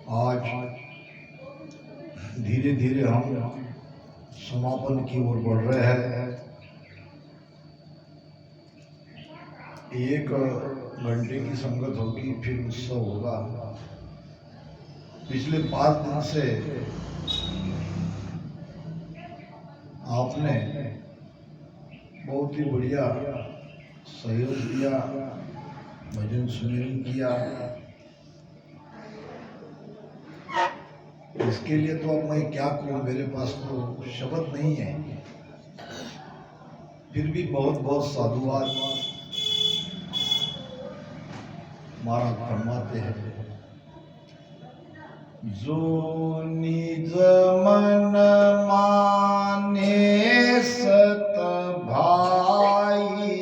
आज धीरे धीरे हम समापन की ओर बढ़ रहे हैं। 1 घंटे की संगत होगी, फिर उत्सव होगा। पिछले 5 दिन से आपने बहुत ही बढ़िया सहयोग दिया, भजन सुमिरन किया। इसके लिए तो अब मैं क्या कहूँ, मेरे पास तो शब्द नहीं है। फिर भी बहुत बहुत साधुवाद महाराज फरमाते हैं, जो निज मन माने सत भाई,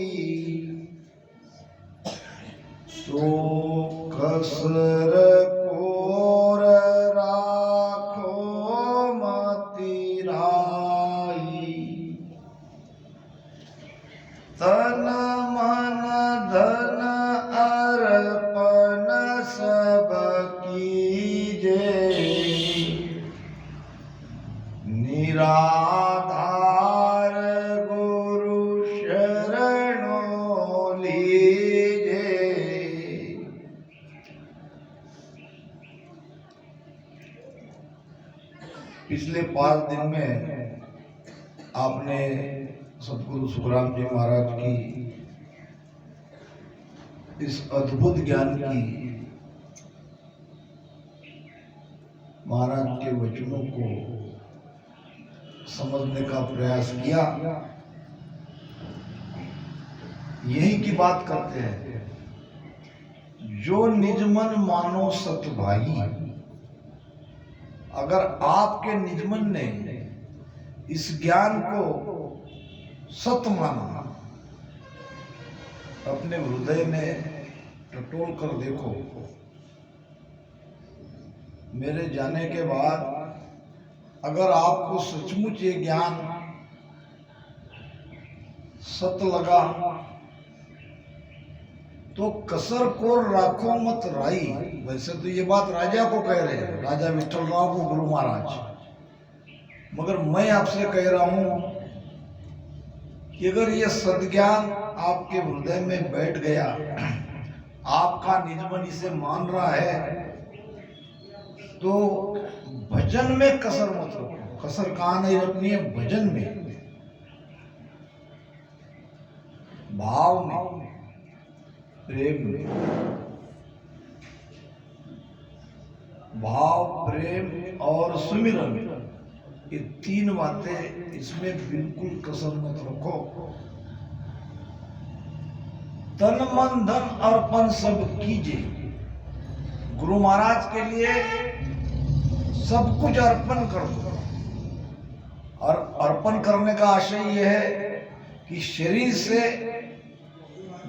तो कसर कोर राखो मति राई। तन मन धन अर्पण सब कीजे, निराधार गुरु शरणों लीजे। पिछले 5 दिन में आपने सतगुरु सुखराम जी महाराज की इस अद्भुत ज्ञान की, महाराज के वचनों को समझने का प्रयास किया। यही की बात करते हैं, जो निज मन मानो सत भाई। अगर आपके निजमन ने इस ज्ञान को सत माना, अपने हृदय में टटोल कर देखो। मेरे जाने के बाद अगर आपको सचमुच ये ज्ञान सत लगा, तो कसर को राखो मत राई। वैसे तो ये बात राजा को कह रहे हैं, राजा विठल राव को गुरु महाराज, मगर मैं आपसे कह रहा हूं कि अगर ये सद्ज्ञान आपके हृदय में बैठ गया, आपका निजमन इसे मान रहा है, तो भजन में कसर मत रखो। कसर कहां नहीं रखनी है? भजन में, भाव में, प्रेम में। भाव, प्रेम और सुमिरन, ये 3 बातें, इसमें बिल्कुल कसर मत रखो। तन मन धन अर्पण सब कीजिए। गुरु महाराज के लिए सब कुछ अर्पण कर दो। और अर्पण करने का आशय यह है कि शरीर से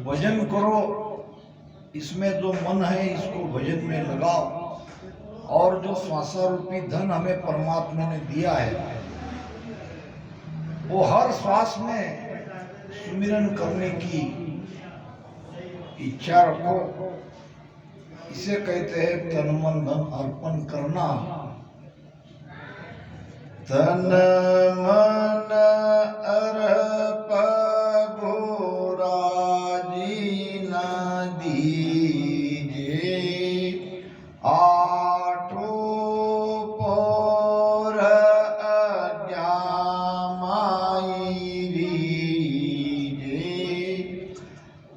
भजन करो, इसमें जो मन है इसको भजन में लगाओ, और जो श्वासारूपी धन हमें परमात्मा ने दिया है, वो हर श्वास में सुमिरन करने की इच्छा रखो। इसे कहते हैं तन मन धन अर्पण करना। तन मन अर्पण गोराजी न दीजे, आठों पोर अज्ञामाई रीजे,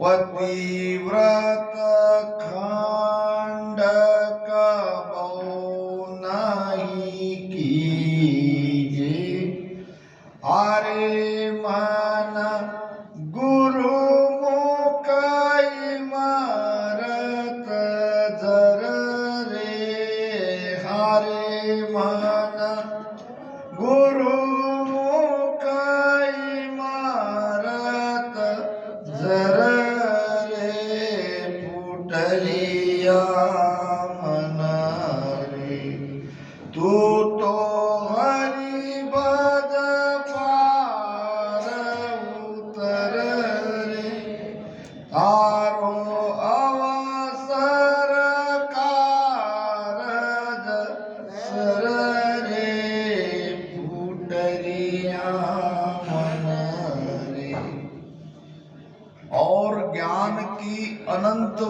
पतिव्रत खंड कबो नहीं कीजे। हरे मन गुरु मुकई मरत जर रे, हरे मन गुरु मुकई मरत जर रे, पुटलिया मन रे। तू तो हरि बद पार उतर रे, तारो अवसर कारज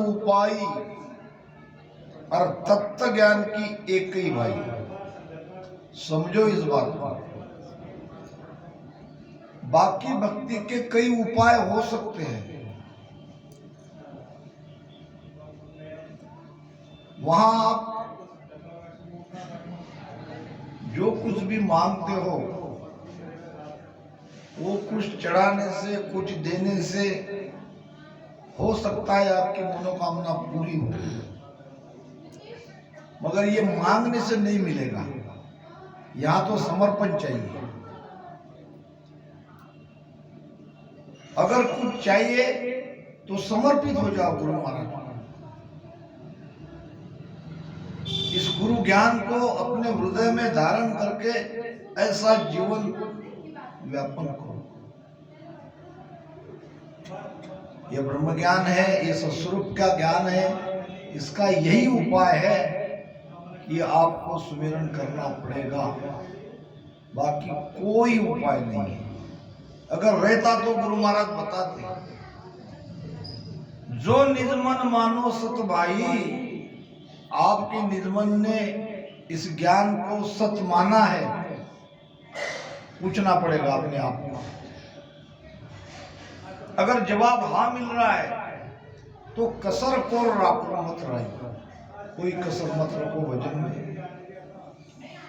उपाय और तत्व ज्ञान की एक ही भाई। समझो इस बात को। बाकी भक्ति के कई उपाय हो सकते हैं, वहां आप जो कुछ भी मांगते हो वो कुछ चढ़ाने से, कुछ देने से हो सकता है आपकी मनोकामना पूरी हो, मगर ये मांगने से नहीं मिलेगा। यहां तो समर्पण चाहिए। अगर कुछ चाहिए तो समर्पित हो जाओ गुरु महाराज। इस गुरु ज्ञान को अपने हृदय में धारण करके ऐसा जीवन व्यापन करो। यह ब्रह्म ज्ञान है, ये सत्स्वरूप का ज्ञान है। इसका यही उपाय है कि आपको सुमिरन करना पड़ेगा, बाकी कोई उपाय नहीं है। अगर रहता तो गुरु महाराज बताते, जो निज मन मानो सत भाई। आपके निज मन ने इस ज्ञान को सच माना है, पूछना पड़ेगा अपने आप को। अगर जवाब हाँ मिल रहा है तो कसर को राखो मत रही, कोई कसर मत रखो भजन में।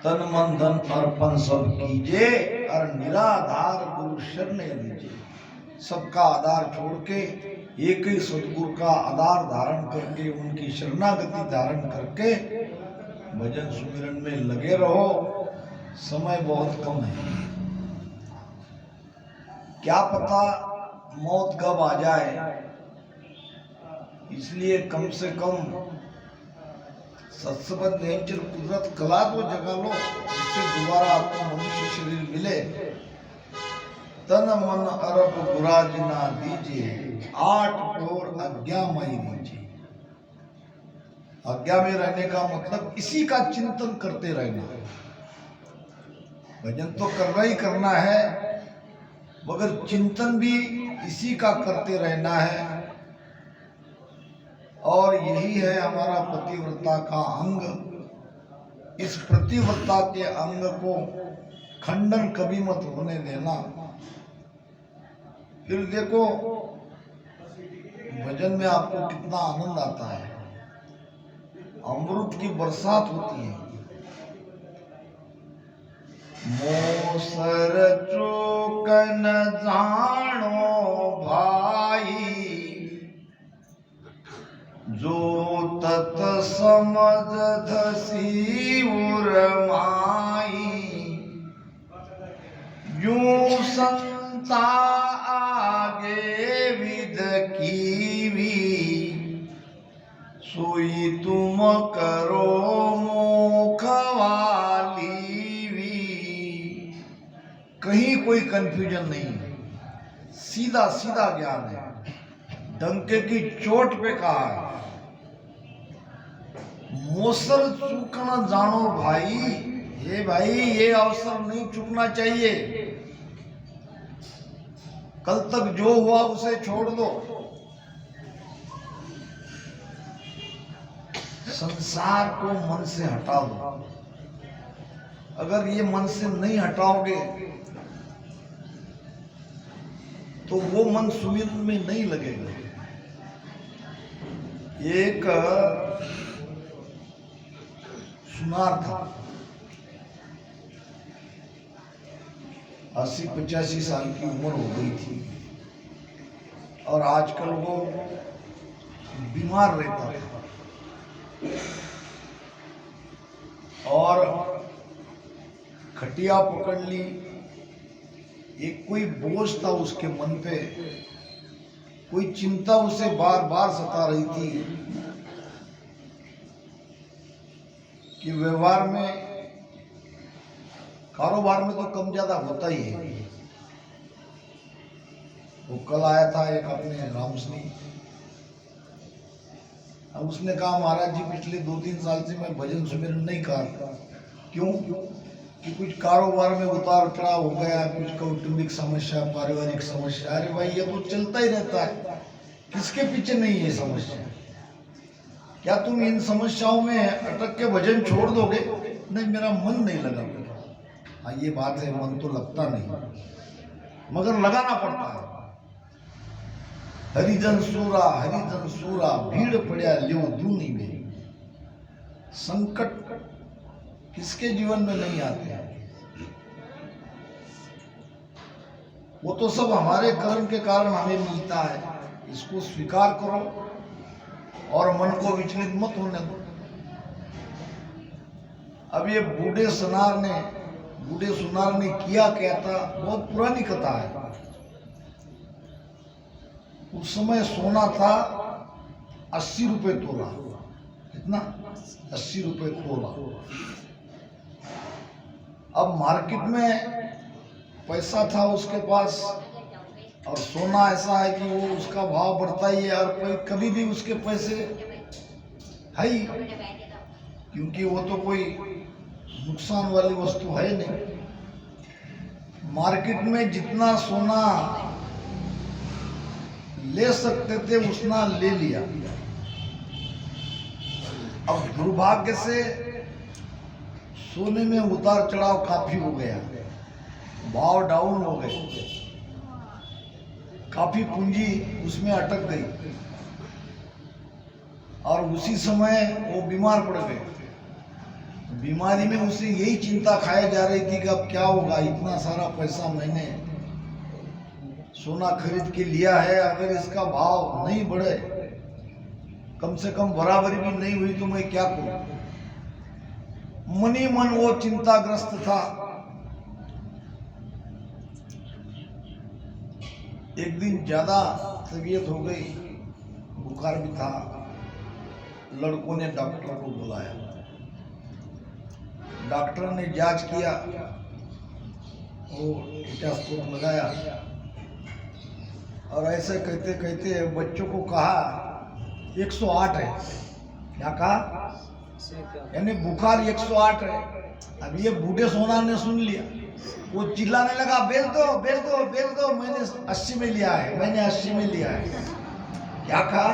तन मन धन अर्पण सब कीजिए और निराधार गुरु शरण लीजिए। सबका आधार छोड़ के एक ही सदगुरु का आधार धारण करके, उनकी शरणागति धारण करके भजन सुमिरन में लगे रहो। समय बहुत कम है, क्या पता मौत कब आ जाए, इसलिए कम से कम सत्संग नेचर कुदरत कला तो जगा लो, जिससे दोबारा आपको मनुष्य शरीर मिले। तन मन अरब गुराज ना दीजिए, 8 पहर आज्ञामयी दीजिए। आज्ञा में रहने का मतलब इसी का चिंतन करते रहना। भजन तो करना ही करना है, मगर चिंतन भी इसी का करते रहना है। और यही है हमारा पतिव्रता का अंग। इस पतिव्रता के अंग को खंडन कभी मत होने देना। फिर देखो भजन में आपको कितना आनंद आता है, अमृत की बरसात होती है। मोसर चूकन जानो भाई, जो तत समझ धसी उरमाई। यूं संता आगे विध कीवी, सोई तुम करो मोखवाली। कहीं कोई कंफ्यूजन नहीं है, सीधा सीधा ज्ञान है, डंके की चोट पे कहा है। मोसर चूकना जानो भाई, ये भाई ये अवसर नहीं चूकना चाहिए। कल तक जो हुआ उसे छोड़ दो। संसार को मन से हटा दो। अगर ये मन से नहीं हटाओगे तो वो मन सुमिरन में नहीं लगेगा। एक सुनार था, 80-85 साल की उम्र हो गई थी, और आजकल वो बीमार रहता था और खटिया पकड़ ली। एक कोई बोझ था उसके मन पे, कोई चिंता उसे बार बार सता रही थी कि व्यवहार में, कारोबार में तो कम ज्यादा होता ही है। वो कल आया था एक अपने रामसनी, अब उसने कहा महाराज जी पिछले 2-3 साल से मैं भजन सुमिरन नहीं कर। क्यों? कि कुछ कारोबार में उतार चढ़ाव हो गया, कुछ कौटुंबिक समस्या, पारिवारिक समस्या। अरे भाई ये तो चलता ही रहता है, किसके पीछे नहीं है समस्या। क्या तुम इन समस्याओं में अटक के भजन छोड़ दोगे? नहीं, मेरा मन नहीं लगा। हाँ, ये बात है, मन तो लगता नहीं, मगर लगाना पड़ता है। हरिजन सूरा भीड़ पड़ा लियो दूनी में। संकट किसके जीवन में नहीं आते हैं? वो तो सब हमारे कर्म के कारण हमें मिलता है। इसको स्वीकार करो और मन को विचलित मत होने दो। अब ये बूढ़े सुनार ने किया क्या था? बहुत पुरानी कथा है। उस समय सोना था 80 रुपए तोला। कितना? 80 रुपए तोला। अब मार्केट में पैसा था उसके पास, और सोना ऐसा है कि वो उसका भाव बढ़ता ही है, और कभी भी उसके पैसे है ही, क्योंकि वो तो कोई नुकसान वाली वस्तु है नहीं। मार्केट में जितना सोना ले सकते थे उतना ले लिया। अब दुर्भाग्य से सोने में उतार चढ़ाव काफी हो गया, भाव डाउन हो गए, काफी पूंजी उसमें अटक गई, और उसी समय वो बीमार पड़ गए। बीमारी में उसे यही चिंता खाई जा रही थी कि अब क्या होगा, इतना सारा पैसा मैंने सोना खरीद के लिया है, अगर इसका भाव नहीं बढ़े, कम से कम बराबरी भी नहीं हुई, तो मैं क्या करूं? मनी मन वो चिंताग्रस्त था। एक दिन ज्यादा तबीयत हो गई, बुखार भी था। लड़कों ने डॉक्टर को बुलाया। डॉक्टर ने जांच किया, वो स्टेथोस्कोप लगाया, और ऐसे कहते कहते बच्चों को कहा 108 है। क्या कहा? यानी बुखार 108 है। अब ये बूढ़े सोनार ने सुन लिया, वो चिल्लाने लगा, बेच दो बेच दो बेच दो, मैंने 80 में लिया है, मैंने 80 में लिया है। क्या कहा?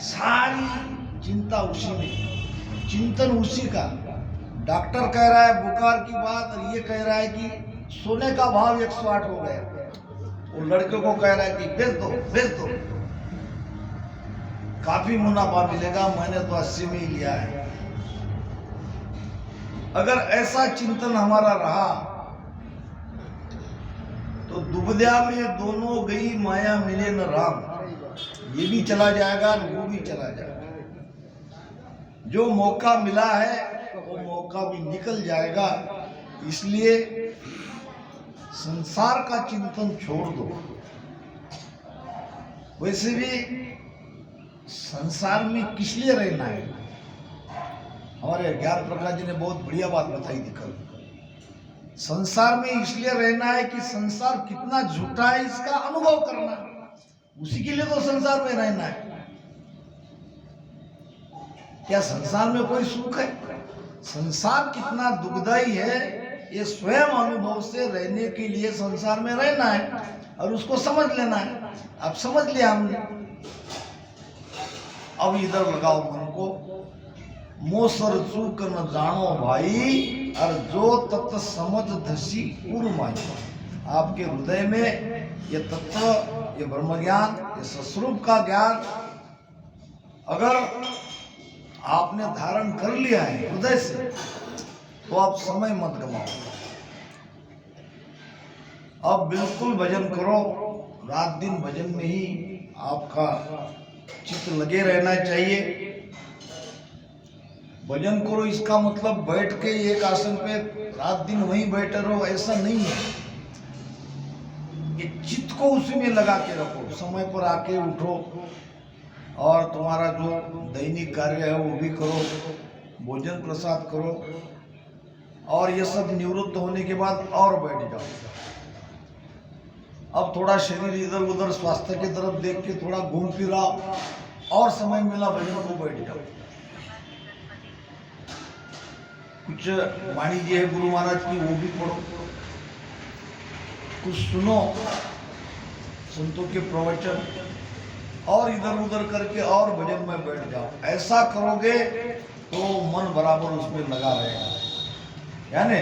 सारी चिंता उसी में, चिंतन उसी का। डॉक्टर कह रहा है बुखार की बात, और ये कह रहा है कि सोने का भाव 108 हो गया। वो लड़के को कह रहा है कि बेच दो बेच दो, काफी मुनाफा मिलेगा, मैंने तो 80 में ही लिया है। अगर ऐसा चिंतन हमारा रहा तो दुबद्या में दोनों गई माया मिले न राम, ये भी चला जाएगा, वो भी चला जाएगा। जो मौका मिला है वो मौका भी निकल जाएगा। इसलिए संसार का चिंतन छोड़ दो। वैसे भी संसार में किस लिए रहना है? हमारे ज्ञान प्रकाश जी ने बहुत बढ़िया बात बताई थी कल। संसार में इसलिए रहना है कि संसार कितना झूठा है इसका अनुभव करना है। उसी के लिए तो संसार में रहना है। क्या संसार में कोई सुख है? संसार कितना दुखदाई है, ये स्वयं अनुभव से रहने के लिए संसार में रहना है, और उसको समझ लेना है। अब समझ लिया हमने, अब इधर लगाओ मन को। मोसर चूक न जानो भाई, और जो तत्व समझ धसी उर्माई। आपके हृदय में ये तत्व, ये ब्रह्म ज्ञान, ये सस्वरूप का ज्ञान अगर आपने धारण कर लिया है हृदय से, तो आप समय मत गवाओ। अब बिल्कुल भजन करो, रात दिन भजन में ही आपका चित्त लगे रहना चाहिए। भजन करो इसका मतलब बैठ के एक आसन पे रात दिन वहीं बैठे रहो, ऐसा नहीं है। ये चित्त को उसी में लगा के रखो, समय पर आके उठो, और तुम्हारा जो दैनिक कार्य है वो भी करो, भोजन प्रसाद करो, और ये सब निवृत्त होने के बाद और बैठ जाओ। अब थोड़ा शरीर इधर उधर स्वास्थ्य की तरफ देख के थोड़ा घूम फिर आओ, और समय मिला भजन को बैठ जाओ। कुछ वाणी जी है गुरु महाराज की, वो भी पढ़ो, कुछ सुनो संतों के प्रवचन, और इधर उधर करके और भजन में बैठ जाओ। ऐसा करोगे तो मन बराबर उसमें लगा रहेगा। यानी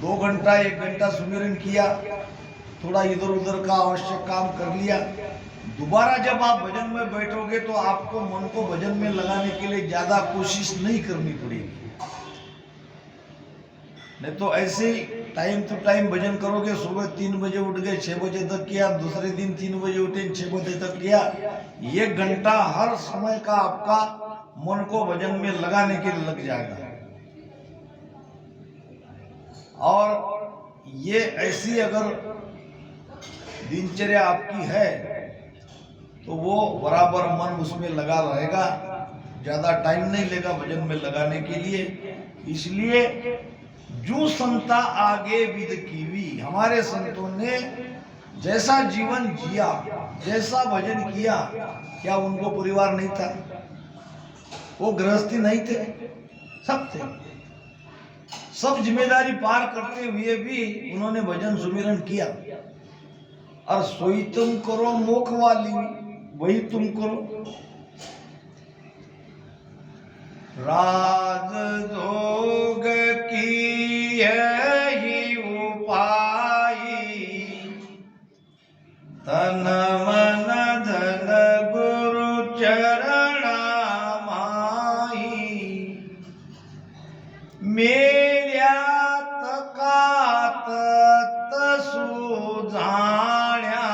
2 घंटा 1 घंटा सुमिरन किया, थोड़ा इधर उधर का आवश्यक काम कर लिया, दोबारा जब आप भजन में बैठोगे तो आपको मन को भजन में लगाने के लिए ज्यादा कोशिश नहीं करनी पड़ेगी। नहीं तो ऐसे ही टाइम टू टाइम भजन करोगे, सुबह 3 बजे उठ गए 6 बजे तक किया, दूसरे दिन 3 बजे उठे 6 बजे तक किया, 1 घंटा हर समय का आपका मन को भजन में लगाने के लिए लग जाएगा। और ये ऐसी अगर दिनचर्या आपकी है तो वो बराबर मन उसमें लगा रहेगा, ज्यादा टाइम नहीं लेगा भजन में लगाने के लिए। इसलिए जो संता आगे विद कीवी, हमारे संतों ने जैसा जीवन जिया, जैसा भजन किया, क्या उनको परिवार नहीं था? वो गृहस्थी नहीं थे? सब थे। सब जिम्मेदारी पार करते हुए भी उन्होंने भजन सुमिरन किया। और सोई तुम करो मोख वाली, वही तुम करो। राज जोग की है ही उपाई, तन मन धन गुरु चरणा माई। मेल्या तकात सुजाण्या,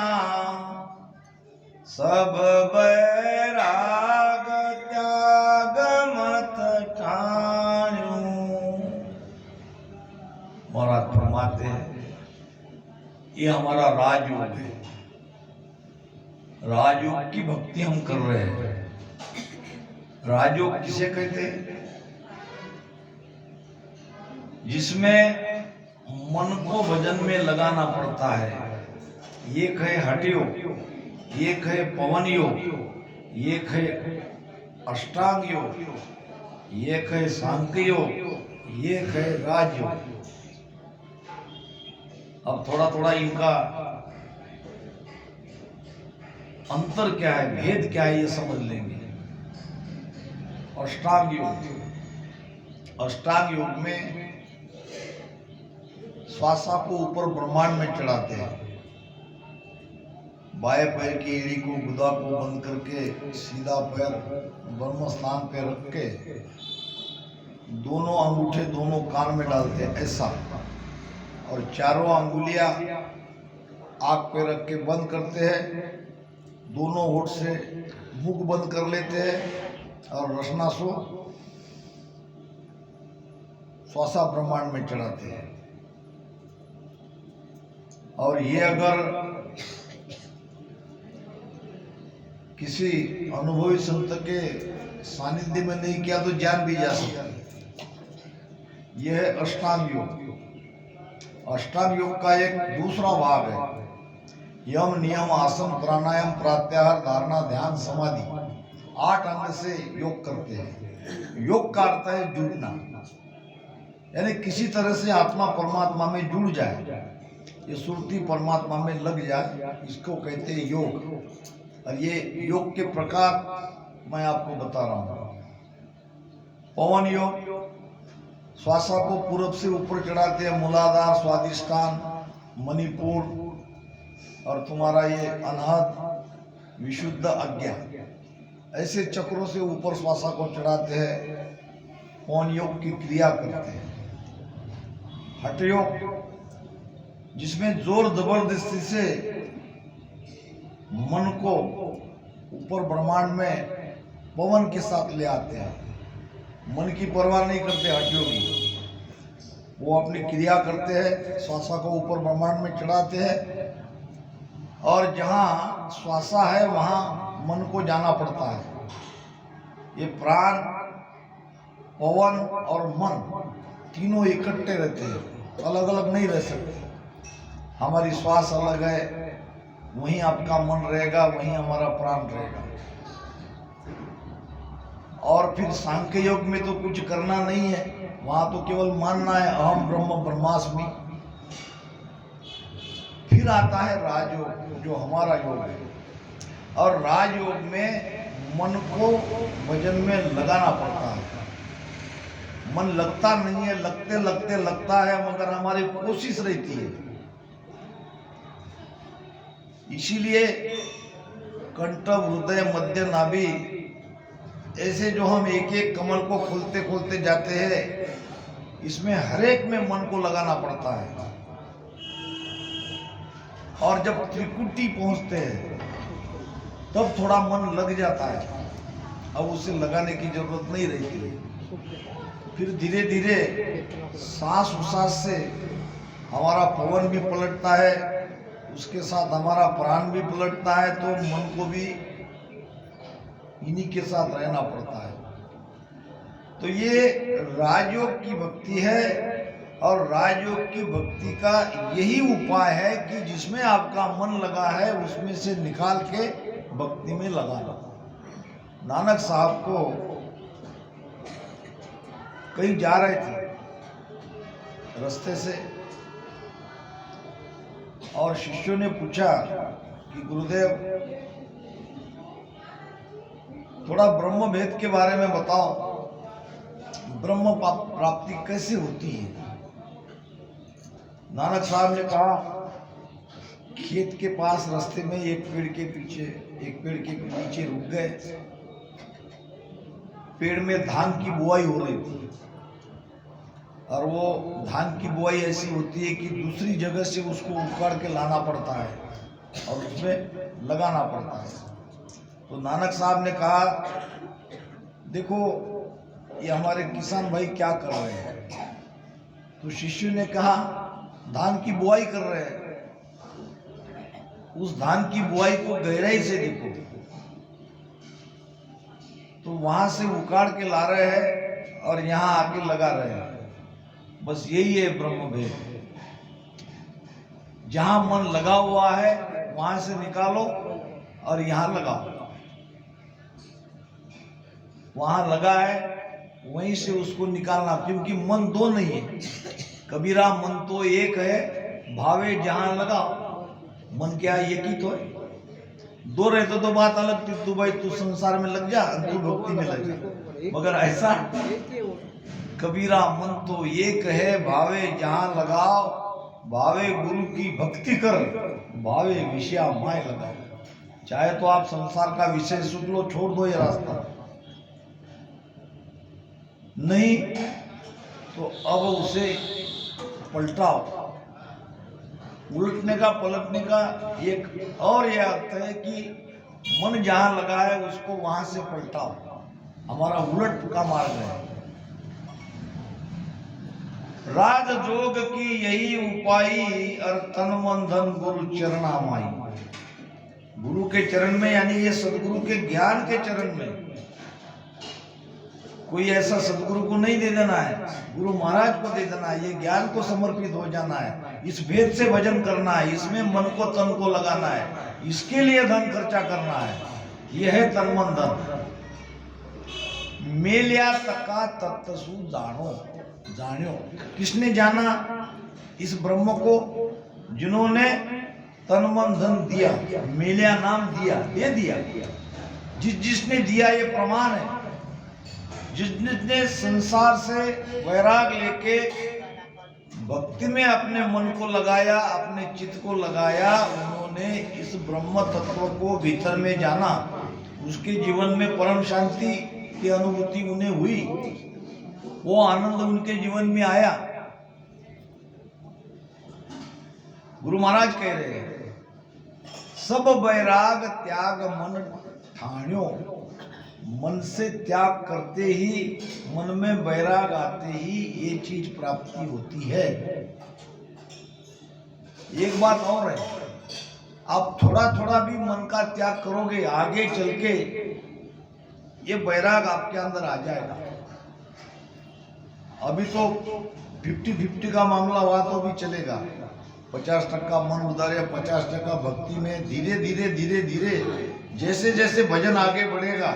सब बैराग त्याग मत ठाण्यो। महाराज फरमाते हैं ये हमारा राजयोग है। राजयोग की भक्ति हम कर रहे हैं। राजयोग किसे कहते हैं? जिसमें मन को भजन में लगाना पड़ता है। एक है हठ योग, एक है पवन योग, एक है अष्टांग योग, एक है सांख्य योग, एक है राजयोग। अब थोड़ा थोड़ा इनका अंतर क्या है, भेद क्या है, ये समझ लेंगे। अष्टांग योग, अष्टांग योग में श्वासा को ऊपर ब्रह्मांड में चढ़ाते हैं। बाएं पैर की एड़ी को, गुदा को बंद करके सीधा पैर ब्रह्म स्थान पे रख के दोनों अंगूठे दोनों कान में डालते हैं ऐसा, और चारों अंगुलियां आंख पे रख के बंद करते हैं। दोनों होठ से मुख बंद कर लेते हैं और रसना सो श्वासा ब्रह्मांड में चढ़ाते हैं। और ये अगर किसी अनुभवी संत के सानिध्य में नहीं किया तो जान भी जा सकता है। यह है अष्टांग योग। अष्टांग योग का एक दूसरा भाग है यम, नियम, आसन, प्राणायाम, प्रत्याहार, धारणा, ध्यान, समाधि। 8 अंग से योग करते हैं। योग का अर्थ है जुड़ना, यानी किसी तरह से आत्मा परमात्मा में जुड़ जाए, ये सुरती परमात्मा में लग जाए, इसको कहते हैं योग। और ये योग के प्रकार मैं आपको बता रहा हूँ। पवन योग, श्वासा को पूरब से ऊपर चढ़ाते हैं। मूलाधार, स्वादिष्ठान, मणिपुर और तुम्हारा ये अनाहत, विशुद्ध, आज्ञा, ऐसे चक्रों से ऊपर श्वासा को चढ़ाते हैं। पवन योग की क्रिया करते हैं। हठ योग, जिसमें जोर जबरदस्ती से मन को ऊपर ब्रह्मांड में पवन के साथ ले आते हैं। मन की परवाह नहीं करते हठ योगी, वो अपनी क्रिया करते हैं, श्वासा को ऊपर ब्रह्मांड में चढ़ाते हैं, और जहाँ श्वासा है वहाँ मन को जाना पड़ता है। ये प्राण, पवन और मन तीनों इकट्ठे रहते हैं, अलग अलग नहीं रह सकते। हमारी श्वास अलग है, वहीं आपका मन रहेगा, वहीं हमारा प्राण रहेगा। और फिर सांख्य योग में तो कुछ करना नहीं है, वहां तो केवल मानना है अहम ब्रह्म ब्रह्मास्मि। फिर आता है राजयोग, जो हमारा योग है। और राजयोग में मन को भजन में लगाना पड़ता है। मन लगता नहीं है, लगते लगते लगता है, मगर हमारी कोशिश रहती है। इसीलिए कंठ, हृदय, मध्य, नाभि, ऐसे जो हम एक एक कमल को खोलते खोलते जाते हैं, इसमें हर एक में मन को लगाना पड़ता है। और जब त्रिकुटी पहुंचते हैं तब थोड़ा मन लग जाता है, अब उसे लगाने की जरूरत नहीं रहती है। फिर धीरे धीरे सांस उसास से हमारा पवन भी पलटता है, उसके साथ हमारा प्राण भी पलटता है, तो मन को भी इन्हीं के साथ रहना पड़ता है। तो ये राजयोग की भक्ति है, और राजयोग की भक्ति का यही उपाय है कि जिसमें आपका मन लगा है उसमें से निकाल के भक्ति में लगाना। नानक साहब को कहीं जा रहे थे रास्ते से, और शिष्यों ने पूछा कि गुरुदेव थोड़ा ब्रह्म भेद के बारे में बताओ, ब्रह्म प्राप्ति कैसे होती है। नानक साहब ने कहा, खेत के पास रास्ते में एक पेड़ के नीचे रुक गए। पेड़ में धान की बुआई हो रही थी, और वो धान की बुआई ऐसी होती है कि दूसरी जगह से उसको उखाड़ के लाना पड़ता है और उसमें लगाना पड़ता है। तो नानक साहब ने कहा, देखो ये हमारे किसान भाई क्या कर रहे हैं। तो शिष्य ने कहा, धान की बुआई कर रहे हैं। उस धान की बुआई को गहराई से देखो, तो वहां से उखाड़ के ला रहे हैं और यहां आके लगा रहे हैं। बस यही है ब्रह्म भेद। जहां मन लगा हुआ है वहां से निकालो और यहां लगाओ। वहां लगा है वहीं से उसको निकालना, क्योंकि मन दो नहीं है। कबीरा मन तो एक है, भावे जहां लगाओ। मन क्या एक ही तो है, दो रहते तो बात अलग थी, तू भाई तू संसार में लग जा, तू भक्ति में लग जा। मगर ऐसा कबीरा मन तो एक है, भावे जहां लगाओ। भावे गुरु की भक्ति कर, भावे विषया माय लगाओ। चाहे तो आप संसार का विषय सुन लो, छोड़ दो ये रास्ता, नहीं तो अब उसे पलटाओ। उलटने का, पलटने का एक और यह अर्थ है कि मन जहां लगा है उसको वहां से पलटाओ। हमारा उलट का मार्ग है। राजयोग की यही उपाई, और तन मन धन गुरु चरणामाई। गुरु के चरण में, यानी ये सदगुरु के ज्ञान के चरण में। कोई ऐसा सदगुरु को नहीं दे देना है, गुरु महाराज को दे देना है। ये ज्ञान को समर्पित हो जाना है, इस भेद से भजन करना है, इसमें मन को तन को लगाना है, इसके लिए धन खर्चा करना है। यह है तन मन धन। मेल्या तका तत्सु जानो, जानियो। किसने जाना इस ब्रह्म को? जिन्होंने तन मन धन दिया, मेल्या नाम दिया, दे दिया। जिसने दिया ये प्रमाण है। जिसने संसार से वैराग लेके भक्ति में अपने मन को लगाया, अपने चित्त को लगाया, उन्होंने इस ब्रह्म तत्व को भीतर में जाना। उसके जीवन में परम शांति की अनुभूति उन्हें हुई, वो आनंद उनके जीवन में आया। गुरु महाराज कह रहे हैं, सब वैराग त्याग मन ठाण्यो। मन से त्याग करते ही, मन में वैराग आते ही ये चीज प्राप्ति होती है। एक बात और है, आप थोड़ा थोड़ा भी मन का त्याग करोगे, आगे चल के ये वैराग आपके अंदर आ जाएगा। अभी तो 50-50 का मामला हुआ तो भी चलेगा। 50% मन उधर है, 50% भक्ति में। धीरे धीरे धीरे धीरे जैसे जैसे भजन आगे बढ़ेगा,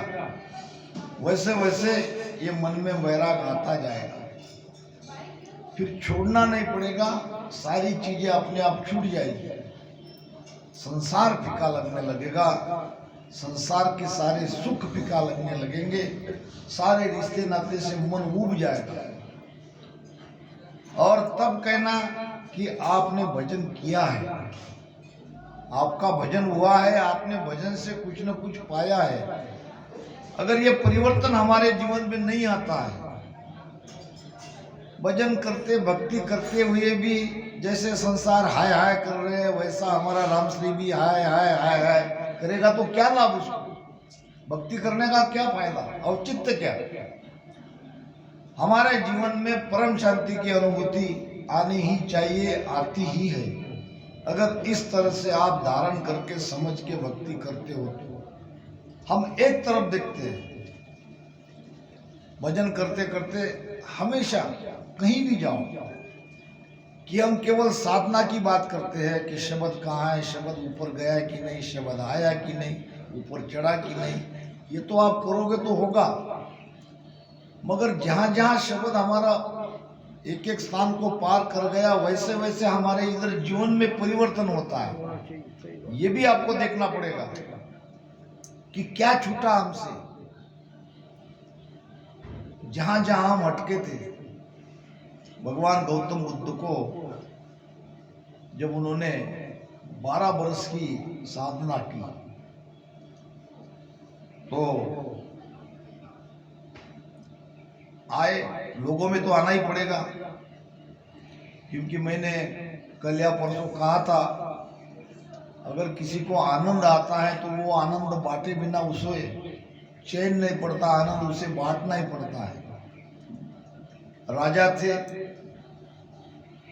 वैसे वैसे ये मन में वैराग आता जाएगा। फिर छोड़ना नहीं पड़ेगा, सारी चीजें अपने आप छूट जाएगी। संसार फीका लगने लगेगा, संसार के सारे सुख फीका लगने लगेंगे, सारे रिश्ते नाते से मन उब जाएगा। और तब कहना कि आपने भजन किया है, आपका भजन हुआ है, आपने भजन से कुछ न कुछ पाया है। अगर ये परिवर्तन हमारे जीवन में नहीं आता है, भजन करते भक्ति करते हुए भी जैसे संसार हाय हाय कर रहे हैं, वैसा हमारा रामश्री भी हाय हाय हाय हाय करेगा तो क्या लाभ उसको? भक्ति करने का क्या फायदा? औचित्य क्या? हमारे जीवन में परम शांति की अनुभूति आनी ही चाहिए, आती ही है। अगर इस तरह से आप धारण करके समझ के भक्ति करते हो तो हम एक तरफ देखते हैं, भजन करते करते हमेशा कहीं भी जाओ कि हम केवल साधना की बात करते हैं कि शब्द कहाँ है, शब्द ऊपर गया कि नहीं, शब्द आया कि नहीं, ऊपर चढ़ा कि नहीं। ये तो आप करोगे तो होगा, मगर जहाँ जहाँ शब्द हमारा एक एक स्थान को पार कर गया, वैसे वैसे हमारे इधर जीवन में परिवर्तन होता है। ये भी आपको देखना पड़ेगा कि क्या छूटा हमसे। जहां जहां हम अटके थे, भगवान गौतम बुद्ध को जब उन्होंने 12 वर्ष की साधना की तो आए, लोगों में तो आना ही पड़ेगा, क्योंकि मैंने कल या परसों कहा था, अगर किसी को आनंद आता है तो वो आनंद बांटे बिना उसे चैन नहीं पड़ता, आनंद उसे बांटना ही पड़ता है। राजा थे,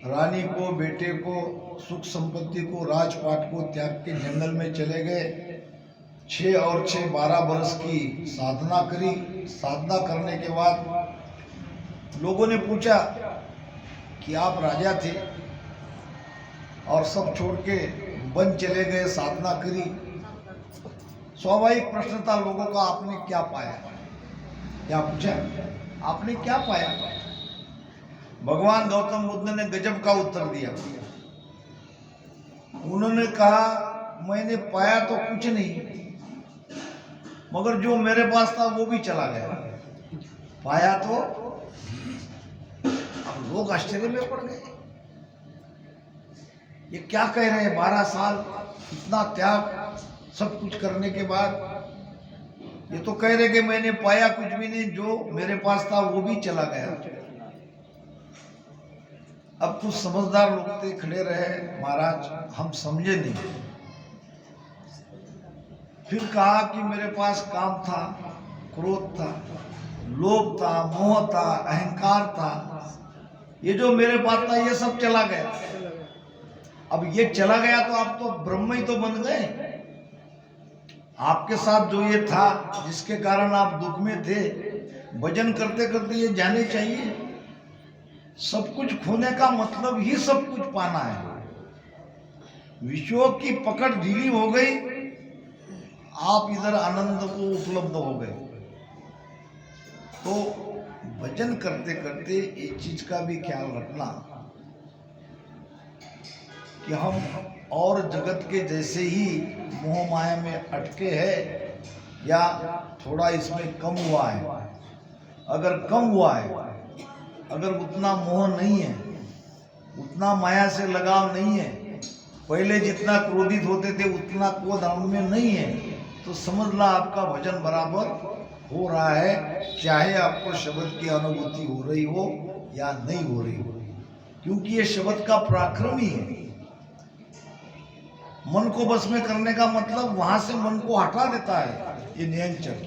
रानी को, बेटे को, सुख संपत्ति को, राजपाट को त्याग के जंगल में चले गए। 6 और 6 12 वर्ष की साधना करी। साधना करने के बाद लोगों ने पूछा कि आप राजा थे और सब छोड़ के वन चले गए, साधना करी। स्वाभाविक प्रश्न था लोगों का, आपने क्या पाया? क्या पूछा? आपने क्या पाया? भगवान गौतम बुद्ध ने गजब का उत्तर दिया। उन्होंने कहा, मैंने पाया तो कुछ नहीं, मगर जो मेरे पास था वो भी चला गया। पाया तो? अब लोग आश्चर्य में पड़ गए, ये क्या कह रहे हैं? 12 साल इतना त्याग सब कुछ करने के बाद ये तो कह रहे कि मैंने पाया कुछ भी नहीं, जो मेरे पास था वो भी चला गया। अब कुछ समझदार लोग थे, खड़े रहे, महाराज हम समझे नहीं। फिर कहा कि मेरे पास काम था, क्रोध था, लोभ था, मोह था, अहंकार था, ये जो मेरे पास था ये सब चला गया। अब ये चला गया तो आप तो ब्रह्म ही तो बन गए। आपके साथ जो ये था, जिसके कारण आप दुख में थे, भजन करते करते ये जाने चाहिए, सब कुछ खोने का मतलब ही सब कुछ पाना है। विषयों की पकड़ ढीली हो गई, आप इधर आनंद को उपलब्ध हो गए। तो भजन करते करते एक चीज का भी ख्याल रखना कि हम और जगत के जैसे ही मोह माया में अटके हैं या थोड़ा इसमें कम हुआ है। अगर कम हुआ है, अगर उतना मोह नहीं है, उतना माया से लगाव नहीं है, पहले जितना क्रोधित होते थे उतना क्रोध हम में नहीं है, तो समझ ला आपका भजन बराबर हो रहा है, चाहे आपको शब्द की अनुभूति हो रही हो या नहीं हो रही हो, क्योंकि ये शब्द का पराक्रम ही है। मन को बस में करने का मतलब वहां से मन को हटा देता है ये नियंचक।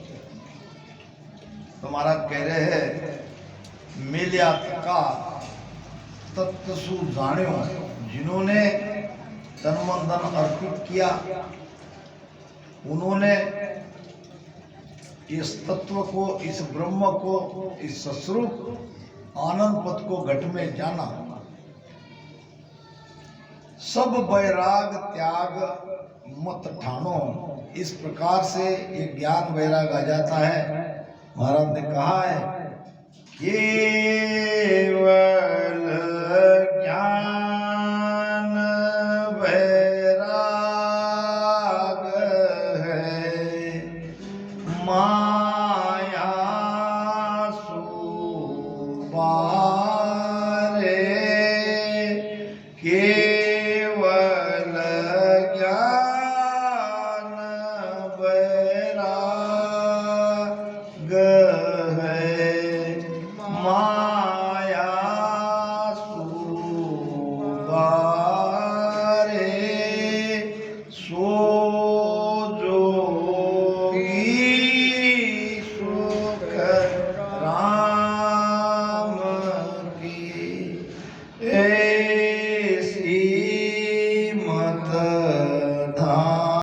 तो महाराज कह रहे हैं, मेल्या का तत्व सु जान्यो, जिन्होंने तन मन धन अर्पित किया, उन्होंने इस तत्व को, इस ब्रह्म को, इस सस्वरूप आनंद पद को घट में जाना। सब वैराग त्याग मत ठानो, इस प्रकार से ये ज्ञान वैराग आ जाता है। महाराज ने कहा है, केवल ज्ञान वैराग है, माया सुबारे केवल ज्ञान बैरागी